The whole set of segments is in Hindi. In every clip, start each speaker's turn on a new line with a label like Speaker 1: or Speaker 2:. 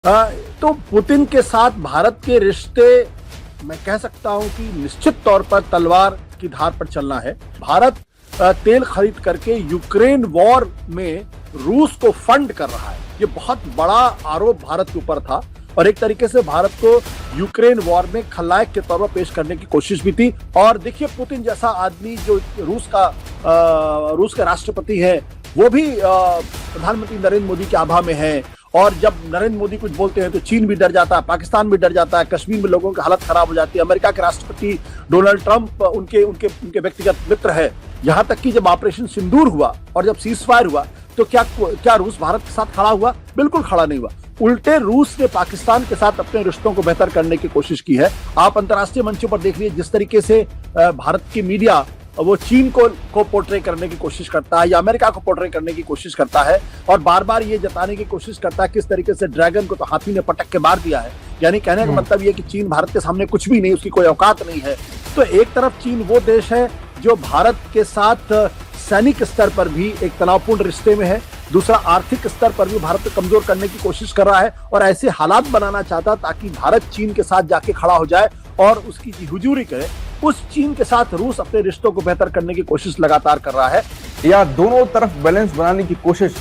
Speaker 1: तो पुतिन के साथ भारत के रिश्ते मैं कह सकता हूं कि निश्चित तौर पर तलवार की धार पर चलना है। भारत तेल खरीद करके यूक्रेन वॉर में रूस को फंड कर रहा है। ये बहुत बड़ा आरोप भारत के ऊपर था और एक तरीके से भारत को यूक्रेन वॉर में खलनायक के तौर पर पेश करने की कोशिश भी थी। और देखिए, पुतिन जैसा आदमी जो रूस का राष्ट्रपति है, वो भी प्रधानमंत्री नरेंद्र मोदी के आभा में है। और जब नरेंद्र मोदी कुछ बोलते हैं तो चीन भी डर जाता है, पाकिस्तान भी डर जाता है, कश्मीर में लोगों की हालत खराब हो जाती है। अमेरिका के राष्ट्रपति डोनाल्ड ट्रंप उनके उनके उनके व्यक्तिगत मित्र है। यहाँ तक कि जब ऑपरेशन सिंदूर हुआ और जब सीज फायर हुआ तो क्या रूस भारत के साथ खड़ा हुआ? बिल्कुल खड़ा नहीं हुआ। उल्टे रूस ने पाकिस्तान के साथ अपने रिश्तों को बेहतर करने की कोशिश की है। आप अंतर्राष्ट्रीय मंचों पर देख लीजिए, जिस तरीके से भारत की मीडिया वो चीन को पोर्ट्रे करने की कोशिश करता है या अमेरिका को पोर्ट्रे करने की कोशिश करता है और बार बार ये जताने की कोशिश करता है किस तरीके से ड्रैगन को तो हाथी ने पटक के मार दिया है। यानी कहने का मतलब ये कि चीन भारत के सामने कुछ भी नहीं, उसकी कोई औकात नहीं है। तो एक तरफ चीन वो देश है जो भारत के साथ सैनिक स्तर पर भी एक तनावपूर्ण रिश्ते में है, दूसरा आर्थिक स्तर पर भी भारत को कमजोर करने की कोशिश कर रहा है और ऐसे हालात बनाना चाहता ताकि भारत चीन के साथ जाके खड़ा हो जाए और उसकी जी हुजूरी करे। उस चीन के साथ रूस अपने रिश्तों को बेहतर करने की कोशिश लगातार कर रहा है।
Speaker 2: या दोनों तरफ बैलेंस बनाने की कोशिश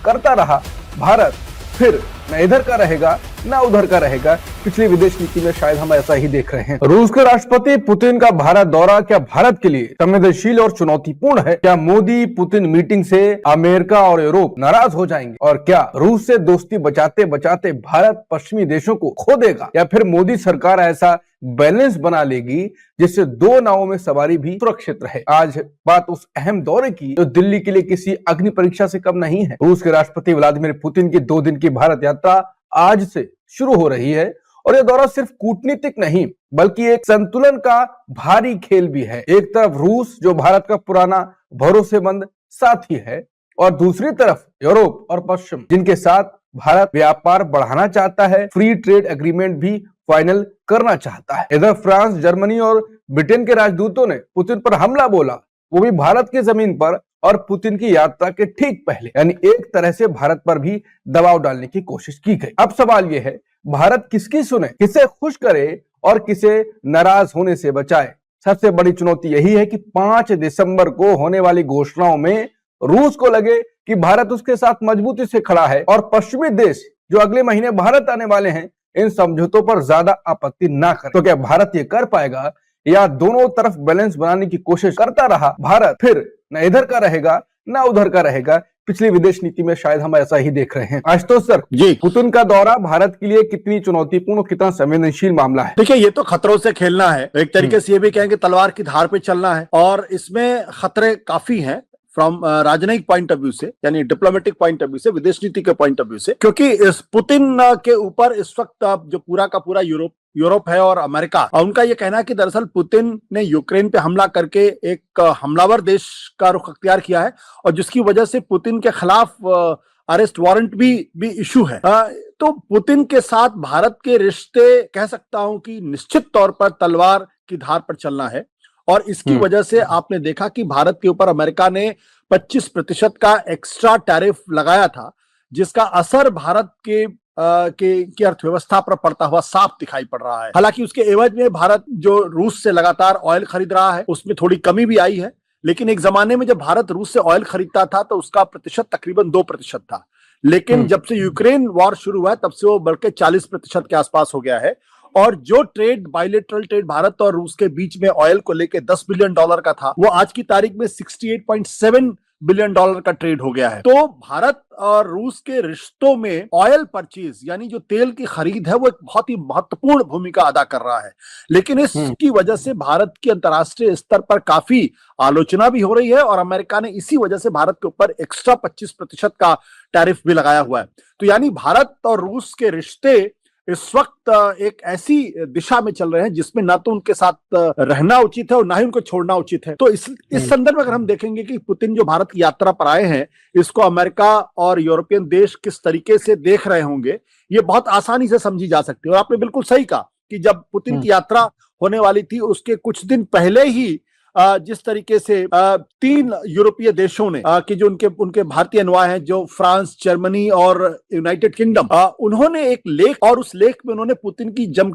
Speaker 2: करता रहा भारत, फिर न इधर का रहेगा न उधर का रहेगा। पिछली विदेश नीति में शायद हम ऐसा ही देख रहे हैं। रूस के राष्ट्रपति पुतिन का भारत दौरा क्या भारत के लिए संवेदनशील और चुनौतीपूर्ण है? क्या मोदी पुतिन मीटिंग से अमेरिका और यूरोप नाराज हो जाएंगे? और क्या रूस से दोस्ती बचाते बचाते भारत पश्चिमी देशों को खो देगा? या फिर मोदी सरकार ऐसा बैलेंस बना लेगी जिससे दो नावों में सवारी भी सुरक्षित रहे? आज बात उस अहम दौरे की जो दिल्ली के लिए किसी अग्नि परीक्षा से कम नहीं है। रूस के राष्ट्रपति व्लादिमीर पुतिन की 2 दिन की भारत यात्रा आज से शुरू हो रही है और यह दौरा सिर्फ कूटनीतिक नहीं बल्कि एक संतुलन का भारी खेल भी है। एक तरफ रूस जो भारत का पुराना भरोसेमंद साथी है और दूसरी तरफ यूरोप और पश्चिम जिनके साथ भारत व्यापार बढ़ाना चाहता है, फ्री ट्रेड एग्रीमेंट भी फाइनल करना चाहता है। इधर फ्रांस, जर्मनी और ब्रिटेन के राजदूतों ने पुतिन पर हमला बोला, वो भी भारत की जमीन पर और पुतिन की यात्रा के ठीक पहले। यानी एक तरह से भारत पर भी दबाव डालने की कोशिश की गई। अब सवाल यह है, भारत किसकी सुने, किसे खुश करे और किसे नाराज होने से बचाए? सबसे बड़ी चुनौती यही है कि 5 दिसंबर को होने वाली घोषणाओं में रूस को लगे कि भारत उसके साथ मजबूती से खड़ा है और पश्चिमी देश जो अगले महीने भारत आने वाले हैं इन समझौतों पर ज्यादा आपत्ति ना करे। तो क्या भारत ये कर पाएगा या दोनों तरफ बैलेंस बनाने की कोशिश करता रहा भारत, फिर न इधर का रहेगा न उधर का रहेगा? पिछली विदेश नीति में शायद हम ऐसा ही देख रहे हैं। आशुतोष सर
Speaker 1: जी,
Speaker 2: पुतिन का दौरा भारत के लिए कितनी चुनौतीपूर्ण, कितना संवेदनशील मामला है?
Speaker 1: देखिए, ये तो खतरों से खेलना है। एक तरीके से ये भी कहेंगे तलवार की धार पे चलना है और इसमें खतरे काफी हैं फ्रॉम राजनयिक पॉइंट ऑफ व्यू से, यानी डिप्लोमेटिक पॉइंट ऑफ व्यू से, विदेश नीति के पॉइंट ऑफ व्यू से। क्योंकि इस पुतिन के ऊपर इस वक्त जो पूरा का पूरा यूरोप है और अमेरिका, उनका ये कहना है कि दरअसल पुतिन ने यूक्रेन पे हमला करके एक हमलावर देश का रुख अख्तियार किया है और जिसकी वजह से पुतिन के खिलाफ अरेस्ट वारंट भी इशू है। तो पुतिन के साथ भारत के रिश्ते कह सकता हूं कि निश्चित तौर पर तलवार की धार पर चलना है और इसकी वजह से आपने देखा कि भारत के ऊपर अमेरिका ने 25% का एक्स्ट्रा टैरिफ लगाया था, जिसका असर भारत की अर्थव्यवस्था पर पड़ता हुआ साफ दिखाई पड़ रहा है। हालांकि उसके एवज में भारत जो रूस से लगातार ऑयल खरीद रहा है उसमें थोड़ी कमी भी आई है, लेकिन एक जमाने में जब भारत रूस से ऑयल खरीदता था तो उसका प्रतिशत तकरीबन 2% था, लेकिन जब से यूक्रेन वॉर शुरू हुआ है तब से वो बढ़कर 40% के आसपास हो गया है। और जो ट्रेड, बायलेटरल ट्रेड भारत और रूस के बीच में ऑयल को लेकर $10 बिलियन का था, वो आज की तारीख में $68.7 बिलियन का ट्रेड हो गया है। तो भारत और रूस के रिश्तों में ऑयल परचेज यानी जो तेल की खरीद है वो एक बहुत ही महत्वपूर्ण भूमिका अदा कर रहा है। लेकिन इसकी वजह से भारत की अंतर्राष्ट्रीय स्तर पर काफी आलोचना भी हो रही है और अमेरिका ने इसी वजह से भारत के ऊपर एक्स्ट्रा 25% का टैरिफ भी लगाया हुआ है। तो यानी भारत और रूस के रिश्ते इस वक्त एक ऐसी दिशा में चल रहे हैं जिसमें ना तो उनके साथ रहना उचित है और ना ही उनको छोड़ना उचित है। तो इस संदर्भ में अगर हम देखेंगे कि पुतिन जो भारत की यात्रा पर आए हैं, इसको अमेरिका और यूरोपियन देश किस तरीके से देख रहे होंगे, ये बहुत आसानी से समझी जा सकती है। और आपने बिल्कुल सही कहा कि जब पुतिन की यात्रा होने वाली थी उसके कुछ दिन पहले ही जिस तरीके से 3 यूरोपीय देशों ने कि जो उनके उनके भारतीय अनुयायी हैं, जो फ्रांस, जर्मनी और यूनाइटेड किंगडम, उन्होंने एक लेख, और उस लेख में उन्होंने पुतिन की जम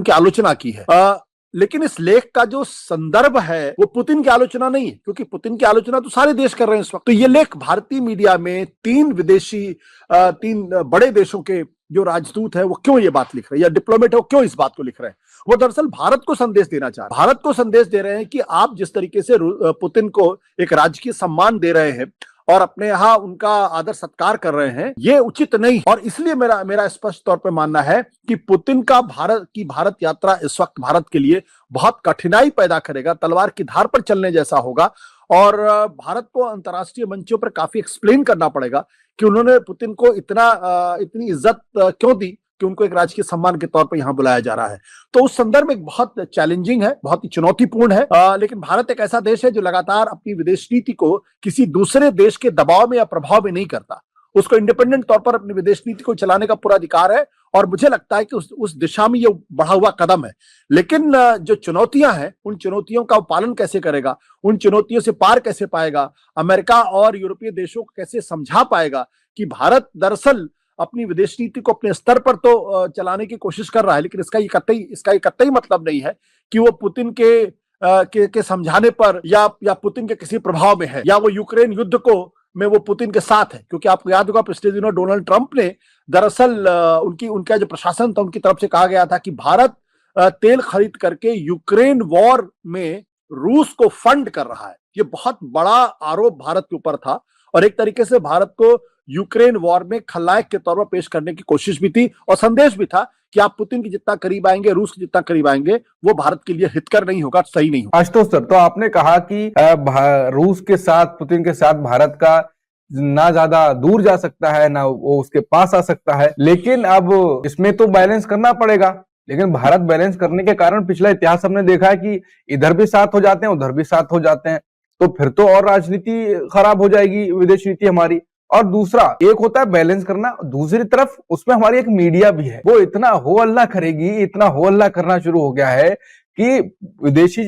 Speaker 1: की आलोचना की है। लेकिन इस लेख का जो संदर्भ है वो पुतिन की आलोचना नहीं है, क्योंकि पुतिन की आलोचना तो सारे देश कर रहे हैं इस वक्त। तो ये लेख भारतीय मीडिया में 3 बड़े देशों के जो राजदूत है वो क्यों ये बात लिख रहे हैं, या डिप्लोमेट है वो क्यों इस बात को लिख रहे हैं? वो दरअसल भारत को संदेश देना चाह रहे हैं। भारत को संदेश दे रहे हैं कि आप जिस तरीके से पुतिन को एक राजकीय सम्मान दे रहे हैं और अपने यहाँ उनका आदर सत्कार कर रहे हैं, ये उचित नहीं। और इसलिए मेरा स्पष्ट तौर पे मानना है कि पुतिन का भारत यात्रा इस वक्त भारत के लिए बहुत कठिनाई पैदा करेगा, तलवार की धार पर चलने जैसा होगा। और भारत को अंतर्राष्ट्रीय मंचों पर काफी एक्सप्लेन करना पड़ेगा कि उन्होंने पुतिन को इतनी इज्जत क्यों दी कि उनको एक राजकीय सम्मान के तौर पर यहां बुलाया जा रहा है। तो उस संदर्भ में बहुत चैलेंजिंग है, बहुत ही चुनौतीपूर्ण है। लेकिन भारत एक ऐसा देश है जो लगातार अपनी विदेश नीति को किसी दूसरे देश के दबाव में या प्रभाव में नहीं करता। उसको इंडिपेंडेंट तौर पर अपनी विदेश नीति को चलाने का पूरा अधिकार है, और मुझे लगता है कि उस दिशा में ये बढ़ा हुआ कदम है। लेकिन जो चुनौतियां हैं, उन चुनौतियों का पालन कैसे करेगा, उन चुनौतियों से पार कैसे पाएगा, अमेरिका और यूरोपीय देशों को कैसे समझा पाएगा कि भारत दरअसल अपनी विदेश नीति को अपने स्तर पर तो चलाने की कोशिश कर रहा है, लेकिन इसका ये कतई मतलब नहीं है कि वो पुतिन के समझाने पर या पुतिन के किसी प्रभाव में है, या वो यूक्रेन युद्ध में वो पुतिन के साथ है। क्योंकि आपको याद होगा पिछले दिनों डोनाल्ड ट्रंप ने दरअसल उनका जो प्रशासन था उनकी तरफ से कहा गया था कि भारत तेल खरीद करके यूक्रेन वॉर में रूस को फंड कर रहा है। ये बहुत बड़ा आरोप भारत के ऊपर था, और एक तरीके से भारत को यूक्रेन वॉर में खलनायक के तौर पर पेश करने की कोशिश भी थी, और संदेश भी था कि आप पुतिन के जितना करीब आएंगे, रूस के जितना करीब आएंगे, वो भारत के लिए हितकर नहीं होगा, सही नहीं होगा।
Speaker 2: आशुतोष सर, तो आपने कहा कि रूस के साथ, पुतिन के साथ भारत का ना ज्यादा दूर जा सकता है, ना वो उसके पास आ सकता है, लेकिन अब इसमें तो बैलेंस करना पड़ेगा। लेकिन भारत बैलेंस करने के कारण पिछला इतिहास हमने देखा है कि इधर भी साथ हो जाते हैं, उधर भी साथ हो जाते हैं, तो फिर तो और राजनीति खराब हो जाएगी, विदेश नीति हमारी। और दूसरा, एक होता है बैलेंस करना, दूसरी तरफ उसमें हमारी एक मीडिया भी है, वो इतना हो हल्ला करेगी, इतना हो हल्ला करना शुरू हो गया है कि विदेशी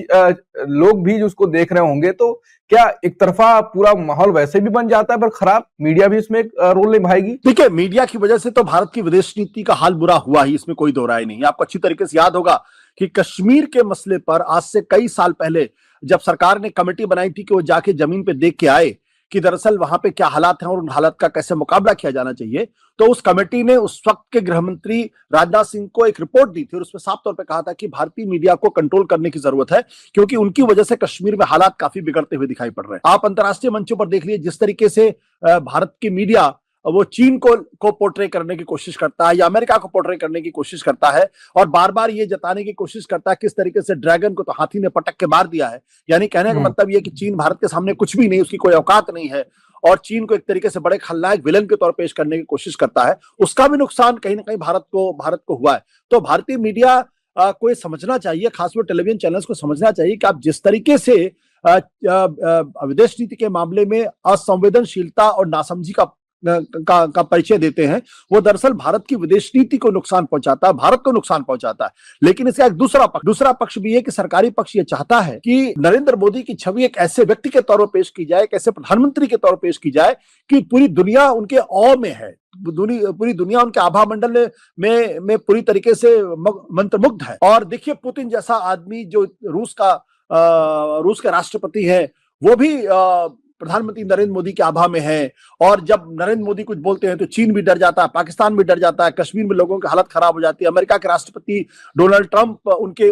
Speaker 2: लोग भी उसको देख रहे होंगे। तो क्या एक तरफा पूरा माहौल वैसे भी बन जाता है, पर खराब मीडिया भी इसमें एक रोल निभाएगी?
Speaker 1: देखिए, मीडिया की वजह से तो भारत की विदेश नीति का हाल बुरा हुआ ही, इसमें कोई दो राय नहीं है। आपको अच्छी तरीके से याद होगा कि कश्मीर के मसले पर आज से कई साल पहले जब सरकार ने कमेटी बनाई थी कि वो जाके जमीन पे देख के आए कि दरअसल वहां पे क्या हालात हैं और उन हालात का कैसे मुकाबला किया जाना चाहिए, तो उस कमेटी ने उस वक्त के गृह मंत्री राजनाथ सिंह को एक रिपोर्ट दी थी, और उसमें साफ तौर पे कहा था कि भारतीय मीडिया को कंट्रोल करने की जरूरत है, क्योंकि उनकी वजह से कश्मीर में हालात काफी बिगड़ते हुए दिखाई पड़ रहे हैं। आप अंतर्राष्ट्रीय मंचों पर देख लीजिए जिस तरीके से भारत की मीडिया वो चीन को पोर्ट्रे करने की कोशिश करता है, या अमेरिका को पोर्ट्रे करने की कोशिश करता है, और बार बार ये जताने की कोशिश करता है किस तरीके से ड्रैगन को तो हाथी ने पटक के मार दिया है। यानी कहने का मतलब ये कि चीन भारत के सामने कुछ भी नहीं, उसकी कोई औकात नहीं है, और चीन को एक तरीके से बड़े खलनायक विलन के तौर पर पेश करने की कोशिश करता है। उसका भी नुकसान कहीं ना कहीं भारत को हुआ है। तो भारतीय मीडिया को ये समझना चाहिए, खासकर टेलीविजन चैनल्स को समझना चाहिए कि आप जिस तरीके से विदेश नीति के मामले में असंवेदनशीलता और नासमझी का परिचय देते हैं, वो दरअसल भारत की विदेश नीति को नुकसान पहुंचाता है, भारत को नुकसान पहुंचाता है। लेकिन इसका एक दूसरा पक्ष भी है कि सरकारी पक्ष ये चाहता है कि नरेंद्र मोदी की छवि एक ऐसे व्यक्ति के तौर पर पेश की जाए, एक ऐसे प्रधानमंत्री के तौर पर पेश की जाए कि पूरी दुनिया उनके औ में है, पूरी दुनिया उनके आभा मंडल में पूरी तरीके से मंत्रमुग्ध है। और देखिए, पुतिन जैसा आदमी जो रूस के राष्ट्रपति है, वो भी प्रधानमंत्री नरेंद्र मोदी के आभा में है, और जब नरेंद्र मोदी कुछ बोलते हैं तो चीन भी डर जाता है, पाकिस्तान भी डर जाता है, कश्मीर में लोगों की हालत खराब हो जाती है। अमेरिका के राष्ट्रपति डोनाल्ड ट्रंप उनके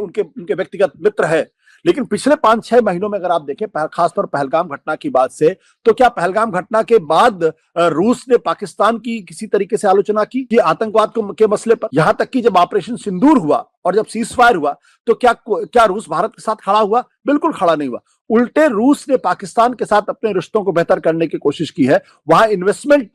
Speaker 1: व्यक्तिगत मित्र है। लेकिन पिछले 5-6 महीनों में अगर आप देखें, खासतौर पहलगाम घटना की बाद से, तो क्या पहलगाम घटना के बाद रूस ने पाकिस्तान की किसी तरीके से आलोचना की कि आतंकवाद के मसले पर? यहां तक कि जब ऑपरेशन सिंदूर हुआ और जब सीज फायर हुआ, तो क्या रूस भारत के साथ खड़ा हुआ? बिल्कुल खड़ा नहीं हुआ। उल्टे रूस ने पाकिस्तान के साथ अपने रिश्तों को बेहतर करने की कोशिश की है, वहां इन्वेस्टमेंट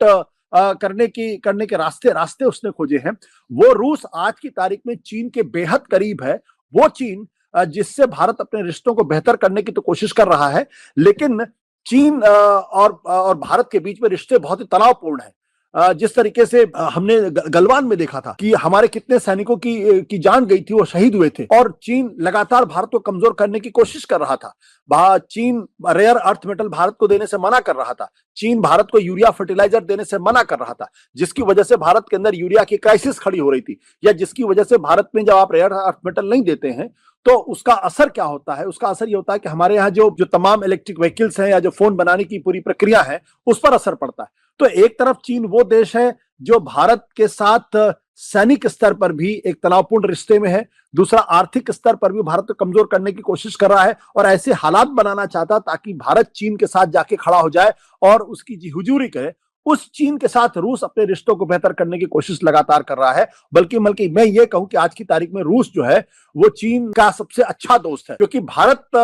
Speaker 1: करने के रास्ते उसने खोजे हैं। वो रूस आज की तारीख में चीन के बेहद करीब है, वो चीन जिससे भारत अपने रिश्तों को बेहतर करने की तो कोशिश कर रहा है, लेकिन चीन और भारत के बीच में रिश्ते बहुत ही तनावपूर्ण है। जिस तरीके से हमने गलवान में देखा था कि हमारे कितने सैनिकों की जान गई थी, वो शहीद हुए थे, और चीन लगातार भारत को कमजोर करने की कोशिश कर रहा था। चीन रेयर अर्थ मेटल भारत को देने से मना कर रहा था, चीन भारत को यूरिया फर्टिलाइजर देने से मना कर रहा था, जिसकी वजह से भारत के अंदर यूरिया की क्राइसिस खड़ी हो रही थी, या जिसकी वजह से भारत में जब आप रेयर अर्थ मेटल नहीं देते हैं तो उसका असर क्या होता है? उसका असर ये होता है कि हमारे यहाँ जो तमाम इलेक्ट्रिक व्हीकल्स हैं या जो फोन बनाने की पूरी प्रक्रिया है उस पर असर पड़ता है। तो एक तरफ चीन वो देश है जो भारत के साथ सैनिक स्तर पर भी एक तनावपूर्ण रिश्ते में है, दूसरा आर्थिक स्तर पर भी भारत को कमजोर करने की कोशिश कर रहा है और ऐसे हालात बनाना चाहता ताकि भारत चीन के साथ जाके खड़ा हो जाए और उसकी जी हुजूरी करे। उस चीन के साथ रूस अपने रिश्तों को बेहतर करने की कोशिश लगातार कर रहा है, बल्कि मैं ये कहूं कि आज की तारीख में रूस जो है वो चीन का सबसे अच्छा दोस्त है, क्योंकि भारत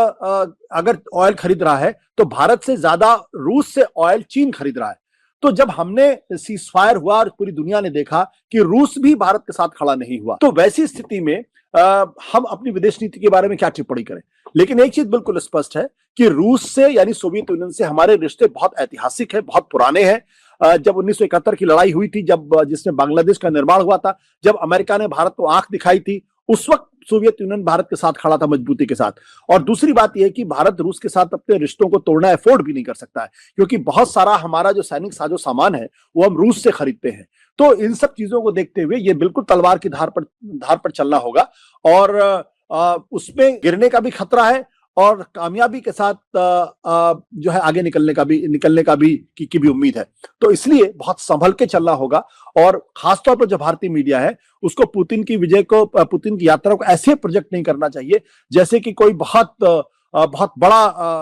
Speaker 1: अगर ऑयल खरीद रहा है तो भारत से ज्यादा रूस से ऑयल चीन खरीद रहा है। तो जब हमने सीज फायर हुआ और पूरी दुनिया ने देखा कि रूस भी भारत के साथ खड़ा नहीं हुआ, तो वैसी स्थिति में हम अपनी विदेश नीति के बारे में क्या टिप्पणी करें। लेकिन एक चीज बिल्कुल स्पष्ट है कि रूस से यानी सोवियत यूनियन से हमारे रिश्ते बहुत ऐतिहासिक है, बहुत पुराने हैं। जब 1971 की लड़ाई हुई थी, जब जिसमें बांग्लादेश का निर्माण हुआ था, जब अमेरिका ने भारत को आंख दिखाई थी, उस वक्त सोवियत यूनियन भारत के साथ खड़ा था मजबूती के साथ। और दूसरी बात यह है कि भारत रूस के साथ अपने रिश्तों को तोड़ना अफोर्ड भी नहीं कर सकता है, क्योंकि बहुत सारा हमारा जो सैनिक साजो सामान है वो हम रूस से खरीदते हैं। तो इन सब चीजों को देखते हुए ये बिल्कुल तलवार की धार पर चलना होगा और उसमें गिरने का भी खतरा है और कामयाबी के साथ जो है आगे निकलने का भी की भी उम्मीद है। तो इसलिए बहुत संभल के चलना होगा और खासतौर पर जो भारतीय मीडिया है उसको पुतिन की यात्रा को ऐसे प्रोजेक्ट नहीं करना चाहिए जैसे कि कोई बहुत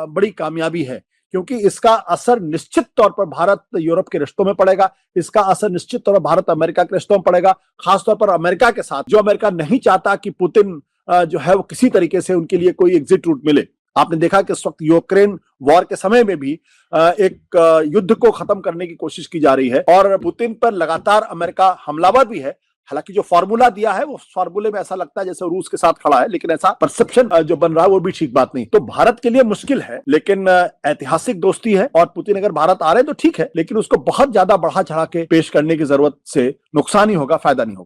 Speaker 1: बड़ी कामयाबी है, क्योंकि इसका असर निश्चित तौर पर भारत यूरोप के रिश्तों में पड़ेगा, इसका असर निश्चित तौर पर भारत अमेरिका के रिश्तों में पड़ेगा, खासतौर पर अमेरिका के साथ। जो अमेरिका नहीं चाहता कि पुतिन जो है वो किसी तरीके से उनके लिए कोई एग्जिट रूट मिले। आपने देखा कि इस वक्त यूक्रेन वॉर के समय में भी एक युद्ध को खत्म करने की कोशिश की जा रही है और पुतिन पर लगातार अमेरिका हमलावर भी है। हालांकि जो फॉर्मूला दिया है वो फॉर्मूले में ऐसा लगता है जैसे रूस के साथ खड़ा है, लेकिन ऐसा परसेप्शन जो बन रहा है वो भी ठीक बात नहीं। तो भारत के लिए मुश्किल है, लेकिन ऐतिहासिक दोस्ती है और पुतिन अगर भारत आ रहे हैं तो ठीक है, लेकिन उसको बहुत ज्यादा बढ़ा चढ़ा के पेश करने की जरूरत से नुकसान ही होगा, फायदा नहीं होगा।